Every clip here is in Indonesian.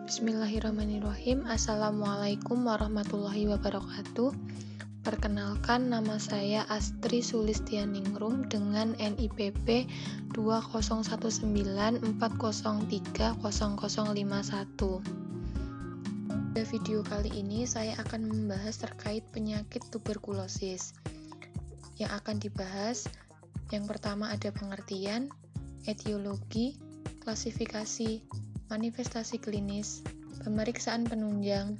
Bismillahirrahmanirrahim. Assalamualaikum warahmatullahi wabarakatuh. Perkenalkan, nama saya Astri Sulistianingrum dengan NIPP 201940300051. Pada video kali ini saya akan membahas terkait penyakit tuberkulosis. Yang akan dibahas, yang pertama ada pengertian, etiologi, klasifikasi, manifestasi klinis, pemeriksaan penunjang,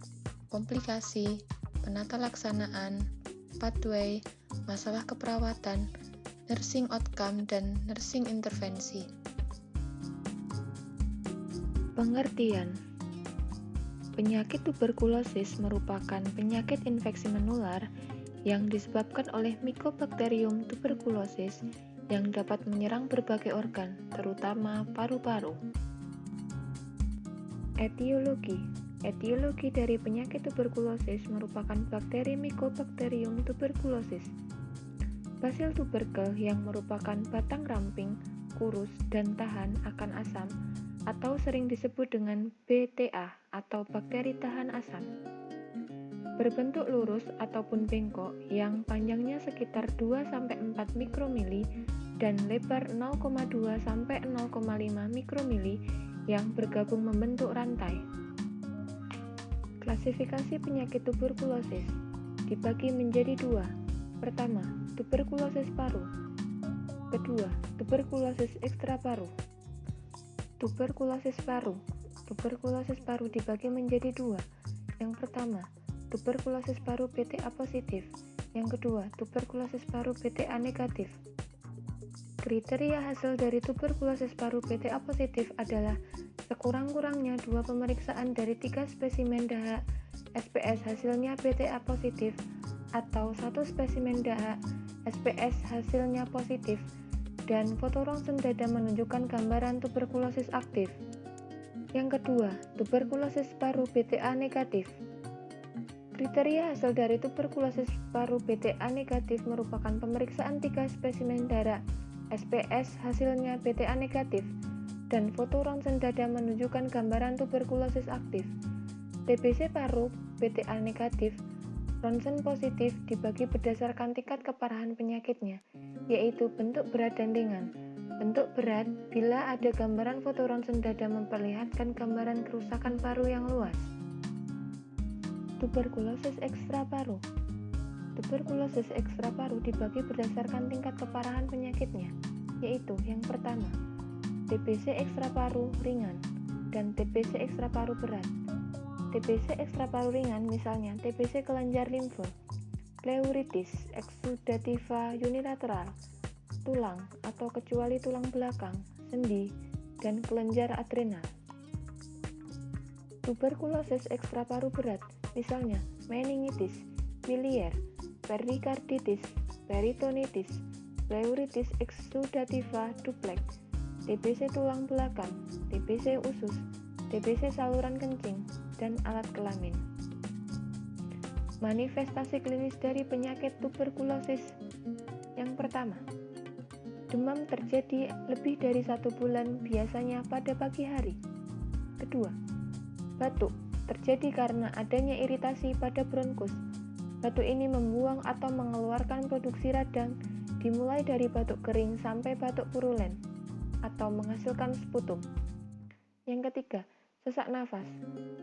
komplikasi, penata laksanaan, pathway, masalah keperawatan, nursing outcome, dan nursing intervensi. Pengertian: penyakit tuberkulosis merupakan penyakit infeksi menular yang disebabkan oleh Mycobacterium tuberculosis yang dapat menyerang berbagai organ, terutama paru-paru. Etiologi dari penyakit tuberkulosis merupakan bakteri Mycobacterium tuberculosis. Basil tuberkel yang merupakan batang ramping, kurus, dan tahan akan asam atau sering disebut dengan BTA atau bakteri tahan asam. Berbentuk lurus ataupun bengkok yang panjangnya sekitar 2-4 mikromili dan lebar 0,2-0,5 mikromili yang bergabung membentuk rantai. Klasifikasi penyakit tuberkulosis dibagi menjadi dua. Pertama, tuberkulosis paru. Kedua, tuberkulosis ekstraparu. Tuberkulosis paru dibagi menjadi dua. Yang pertama, tuberkulosis paru BTA positif. Yang kedua, tuberkulosis paru BTA negatif. Kriteria hasil dari tuberkulosis paru BTA positif adalah sekurang-kurangnya 2 pemeriksaan dari 3 spesimen dahak SPS hasilnya BTA positif atau 1 spesimen dahak SPS hasilnya positif dan foto rongsen dada menunjukkan gambaran tuberkulosis aktif. Yang kedua, tuberkulosis paru BTA negatif. Kriteria hasil dari tuberkulosis paru BTA negatif merupakan pemeriksaan 3 spesimen darah SPS hasilnya BTA negatif dan foto rongsen dada menunjukkan gambaran tuberkulosis aktif. TBC paru BTA negatif, ronsen positif dibagi berdasarkan tingkat keparahan penyakitnya, yaitu bentuk berat dan ringan. Bentuk berat bila ada gambaran foto ronsen dada memperlihatkan gambaran kerusakan paru yang luas. Tuberkulosis ekstraparu. Tuberkulosis ekstraparu dibagi berdasarkan tingkat keparahan penyakitnya, yaitu yang pertama, TBC ekstraparu ringan dan TBC ekstraparu berat. TBC ekstraparu ringan misalnya TBC kelenjar limfe, pleuritis exudativa unilateral, tulang atau kecuali tulang belakang, sendi, dan kelenjar adrenal. Tuberkulosis ekstraparu berat misalnya meningitis, biliar, perikarditis, peritonitis, pleuritis exudativa duplex, TBC tulang belakang, TBC usus, TBC saluran kencing, dan alat kelamin. Manifestasi klinis dari penyakit tuberkulosis. Yang pertama, demam terjadi lebih dari 1 bulan biasanya pada pagi hari. Kedua, batuk terjadi karena adanya iritasi pada bronkus. Batuk ini membuang atau mengeluarkan produksi radang dimulai dari batuk kering sampai batuk purulen atau menghasilkan sputum. Yang ketiga, sesak nafas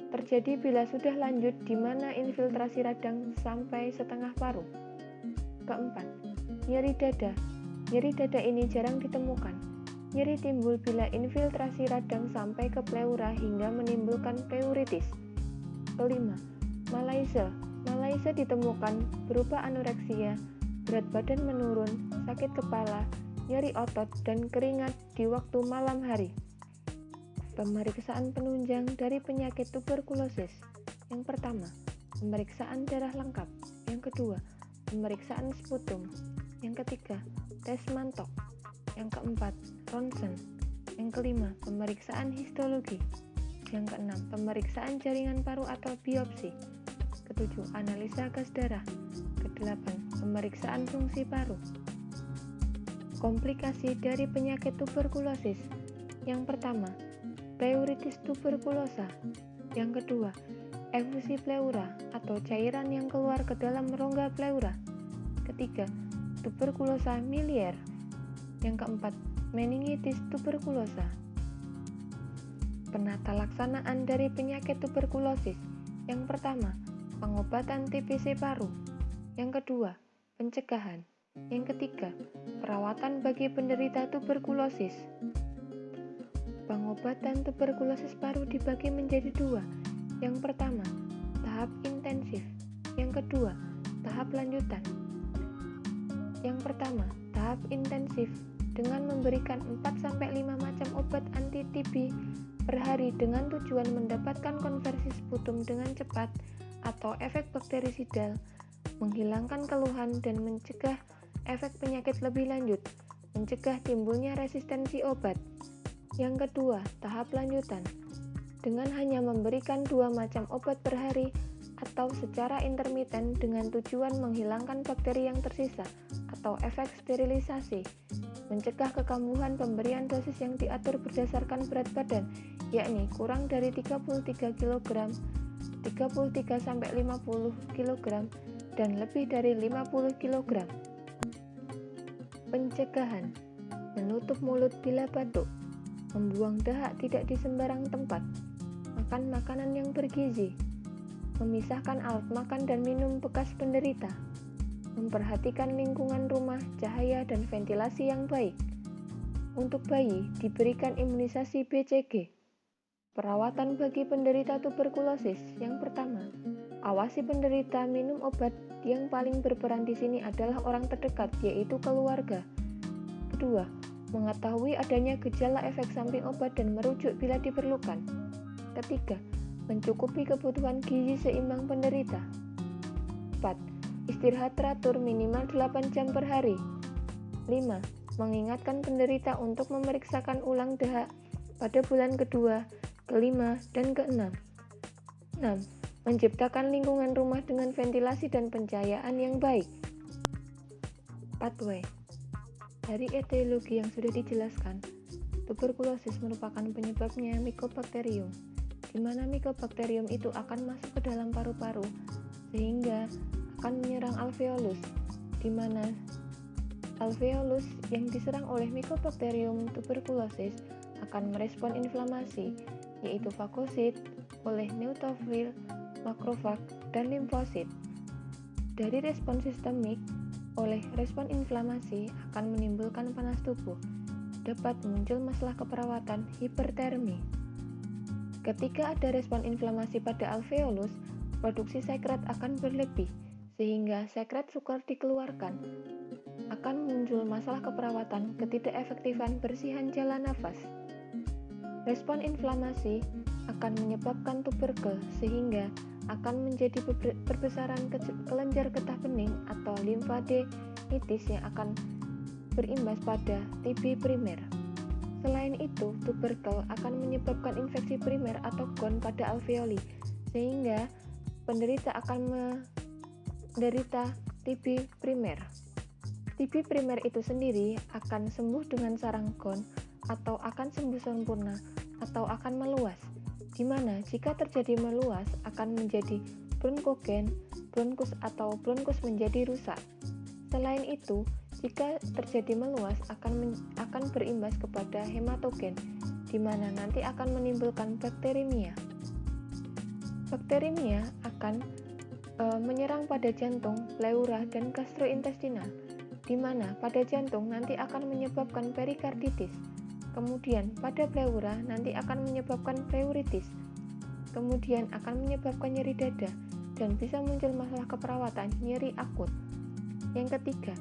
terjadi bila sudah lanjut di mana infiltrasi radang sampai setengah paru. Keempat, nyeri dada. Nyeri dada ini jarang ditemukan. Nyeri timbul bila infiltrasi radang sampai ke pleura hingga menimbulkan pleuritis. Kelima, malaise. Malaise ditemukan berupa anoreksia, berat badan menurun, sakit kepala, nyeri otot, dan keringat di waktu malam hari. Pemeriksaan penunjang dari penyakit tuberkulosis. Yang pertama, pemeriksaan darah lengkap. Yang kedua, pemeriksaan sputum. Yang ketiga, tes mantok. Yang keempat, ronsen. Yang kelima, pemeriksaan histologi. Yang keenam, pemeriksaan jaringan paru atau biopsi. Ketujuh, analisa gas darah. Kedelapan, pemeriksaan fungsi paru. Komplikasi dari penyakit tuberkulosis. Yang pertama, pleuritis tuberkulosa. Yang kedua, efusi pleura atau cairan yang keluar ke dalam rongga pleura. Ketiga, tuberkulosa miliar. Yang keempat, meningitis tuberkulosa. Penata laksanaan dari penyakit tuberkulosis. Yang pertama, pengobatan TBC paru. Yang kedua, pencegahan. Yang ketiga, perawatan bagi penderita tuberkulosis. Pengobatan tuberkulosis paru dibagi menjadi dua. Yang pertama, tahap intensif. Yang kedua, tahap lanjutan. Yang pertama, tahap intensif dengan memberikan 4-5 macam obat anti-TB per hari dengan tujuan mendapatkan konversi sputum dengan cepat atau efek bakterisidal, menghilangkan keluhan dan mencegah efek penyakit lebih lanjut, mencegah timbulnya resistensi obat. Yang kedua, tahap lanjutan. Dengan hanya memberikan 2 macam obat per hari atau secara intermiten dengan tujuan menghilangkan bakteri yang tersisa atau efek sterilisasi, mencegah kekambuhan pemberian dosis yang diatur berdasarkan berat badan, yakni kurang dari 33 kg, 33-50 kg, dan lebih dari 50 kg. Pencegahan, menutup mulut bila batuk, membuang dahak tidak di sembarang tempat, makan makanan yang bergizi, memisahkan alat makan dan minum bekas penderita, memperhatikan lingkungan rumah, cahaya, dan ventilasi yang baik. Untuk bayi, diberikan imunisasi BCG. Perawatan bagi penderita tuberkulosis. Yang pertama, awasi penderita minum obat. Yang paling berperan di sini adalah orang terdekat, yaitu keluarga. Kedua, mengetahui adanya gejala efek samping obat dan merujuk bila diperlukan. Ketiga, mencukupi kebutuhan gizi seimbang penderita. 4. Istirahat teratur minimal 8 jam per hari. 5. Mengingatkan penderita untuk memeriksakan ulang dahak pada bulan kedua, kelima, dan keenam. 6. Menciptakan lingkungan rumah dengan ventilasi dan pencahayaan yang baik. Pathway. Dari etiologi yang sudah dijelaskan, tuberkulosis merupakan penyebabnya Mycobacterium, di mana Mycobacterium itu akan masuk ke dalam paru-paru sehingga akan menyerang alveolus, di mana alveolus yang diserang oleh Mycobacterium tuberculosis akan merespon inflamasi, yaitu fagosit oleh neutrofil, makrofag, dan limfosit. Dari respon sistemik, oleh respon inflamasi akan menimbulkan panas tubuh, dapat muncul masalah keperawatan hipertermi. Ketika ada respon inflamasi pada alveolus, produksi sekret akan berlebih, sehingga sekret sukar dikeluarkan. Akan muncul masalah keperawatan ketidakefektifan bersihan jalan nafas. Respon inflamasi akan menyebabkan tuberkel sehingga akan menjadi perbesaran kelenjar getah bening atau limfadenitis yang akan berimbas pada TB primer. Selain itu, tuberkel akan menyebabkan infeksi primer atau GON pada alveoli sehingga penderita akan menderita TB primer. TB primer itu sendiri akan sembuh dengan sarang GON atau akan sembuh sempurna atau akan meluas, di mana jika terjadi meluas akan menjadi bronkogen, bronkus atau bronkus menjadi rusak. Selain itu, jika terjadi meluas akan berimbas kepada hematogen, di mana nanti akan menimbulkan bakterimia. Bakterimia akan menyerang pada jantung, pleura, dan gastrointestinal, di mana pada jantung nanti akan menyebabkan perikarditis. Kemudian pada pleura nanti akan menyebabkan pleuritis. Kemudian akan menyebabkan nyeri dada dan bisa muncul masalah keperawatan nyeri akut. Yang ketiga,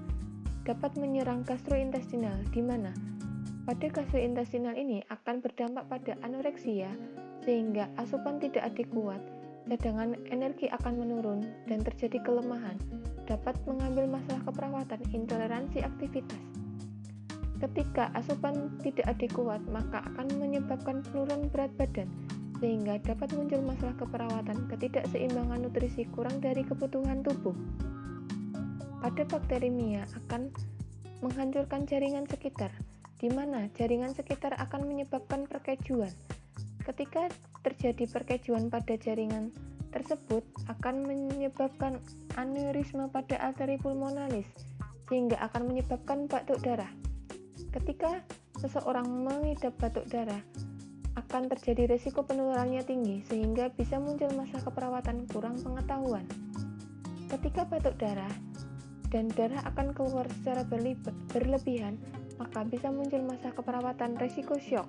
dapat menyerang gastrointestinal, di mana pada gastrointestinal ini akan berdampak pada anoreksia sehingga asupan tidak adekuat, cadangan energi akan menurun dan terjadi kelemahan, dapat mengambil masalah keperawatan intoleransi aktivitas. Ketika asupan tidak adekuat, maka akan menyebabkan penurunan berat badan, sehingga dapat muncul masalah keperawatan ketidakseimbangan nutrisi kurang dari kebutuhan tubuh. Pada bakterimia akan menghancurkan jaringan sekitar, di mana jaringan sekitar akan menyebabkan perkejuan. Ketika terjadi perkejuan pada jaringan tersebut akan menyebabkan aneurisma pada arteri pulmonalis, sehingga akan menyebabkan batuk darah. Ketika seseorang mengidap batuk darah, akan terjadi risiko penularannya tinggi, sehingga bisa muncul masalah keperawatan kurang pengetahuan. Ketika batuk darah dan darah akan keluar secara berlebihan, maka bisa muncul masalah keperawatan risiko syok.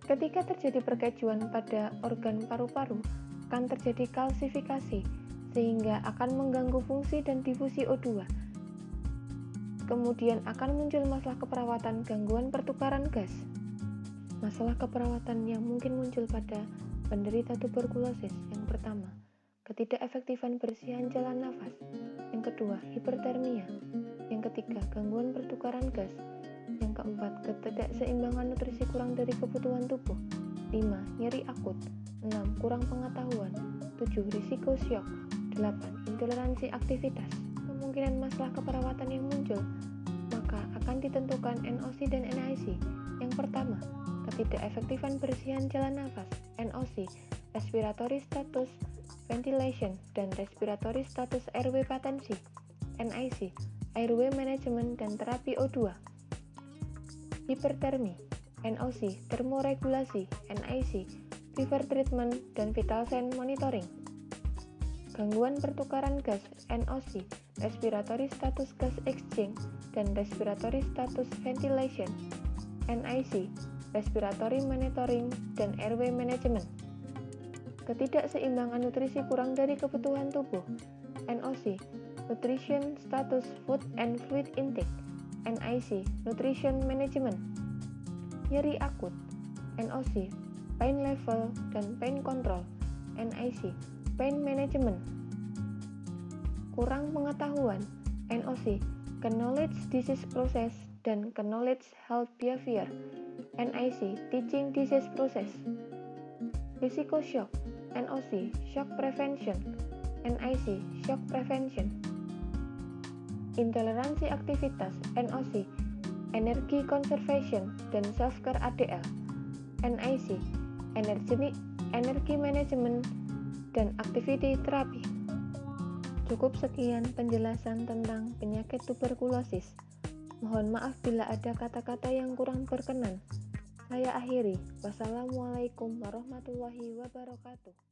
Ketika terjadi perkejuan pada organ paru-paru, akan terjadi kalsifikasi, sehingga akan mengganggu fungsi dan difusi O2. Kemudian akan muncul masalah keperawatan gangguan pertukaran gas. Masalah keperawatan yang mungkin muncul pada penderita tuberkulosis: yang pertama, ketidakefektifan bersihan jalan nafas; yang kedua, hipertermia; yang ketiga, gangguan pertukaran gas; yang keempat, ketidakseimbangan nutrisi kurang dari kebutuhan tubuh; 5. Nyeri akut; 6. Kurang pengetahuan; 7. Risiko syok; 8. Intoleransi aktivitas. Kemungkinan masalah keperawatan yang muncul maka akan ditentukan NOC dan NIC. Yang pertama, ketidakefektifan bersihan jalan nafas, NOC, respiratory status ventilation dan respiratory status airway patency, NIC, airway management dan terapi O2. Hipertermi, NOC, termoregulasi, NIC, fever treatment dan vital sign monitoring. Gangguan pertukaran gas, NOC, respiratory status gas exchange dan respiratory status ventilation, NIC, respiratory monitoring dan airway management. Ketidakseimbangan nutrisi kurang dari kebutuhan tubuh, NOC, nutrition status food and fluid intake, NIC, nutrition management. Nyeri akut, NOC, pain level dan pain control, NIC, pain management. Kurang pengetahuan, NOC, knowledge disease process dan knowledge health behavior, NIC, teaching disease process. Risiko shock, NOC, shock prevention, NIC, shock prevention. Intoleransi aktivitas, NOC, energy conservation dan self-care ADL, NIC, energy management dan activity therapy. Cukup sekian penjelasan tentang penyakit tuberkulosis. Mohon maaf bila ada kata-kata yang kurang berkenan. Saya akhiri. Wassalamualaikum warahmatullahi wabarakatuh.